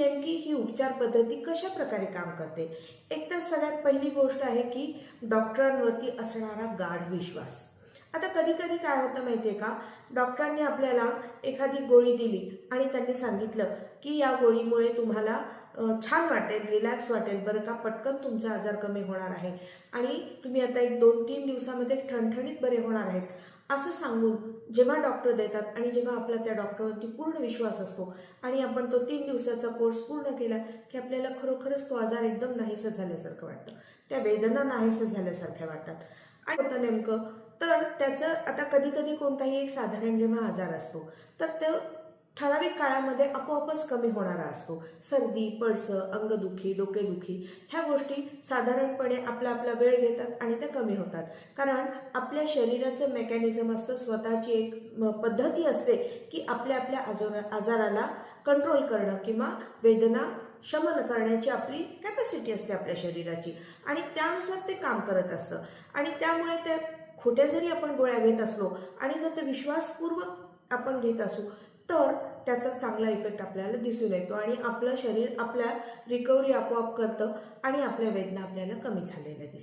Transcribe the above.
नेमकी ही उपचार पद्धती कशा प्रकारे काम करते? एक तर सगळ्यात पहिली गोष्ट आहे की डॉक्टरांवरती असणारा गाढ विश्वास. आता कधी-कधी काय होतं माहिती आहे का? डॉक्टरांनी आपल्याला एखादी गोळी दिली आणि त्यांनी सांगितलं की या गोळीमुळे तुम्हाला छान वाटेल, रिलॅक्स वाटेल बरं का, पटकन तुमचा आजार कमी होणार आहे आणि तुम्ही आता एक 2-3 दिवसामध्ये ठणठणीत बरे होणार आहेत, असं सांगून जेव्हा डॉक्टर देतात आणि जेव्हा आपला त्या डॉक्टरवरती पूर्ण विश्वास असतो आणि आपण तो 3 दिवसाचा कोर्स पूर्ण केला की आपल्याला खरोखरच तो आजार एकदम नाहीसा झाल्यासारखं वाटतं. त्या वेदना नाहीशा झाल्यासारख्या वाटतात. आणि होतं नेमकं तर त्याचं आता कधी-कधी कोणताही एक साधारण जेव्हा आजार असतो, तर तो ठराविक काळामध्ये आपोआपच कमी होणारा असतो. सर्दी, पडसं, अंगदुखी, डोकेदुखी ह्या गोष्टी साधारणपणे आपला वेळ घेतात आणि त्या कमी होतात. कारण आपल्या शरीराचं मेकॅनिझम असतं, स्वतःची एक पद्धती असते की आपल्या आजाराला कंट्रोल करणं किंवा वेदना शमन करण्याची आपली कॅपॅसिटी असते आपल्या शरीराची आणि त्यानुसार ते काम करत असतं. आणि त्यामुळे त्या खोट्या जरी आपण गोळ्या घेत असलो आणि जर ते विश्वासपूर्वक आपण घेत असू तर त्याचा चांगला इफेक्ट आपल्याला दिसून येतो आणि आपलं शरीर आपल्या रिकव्हरी आपोआप करतं आणि आपल्या वेदना आपल्याला कमी झालेल्या दिसतात.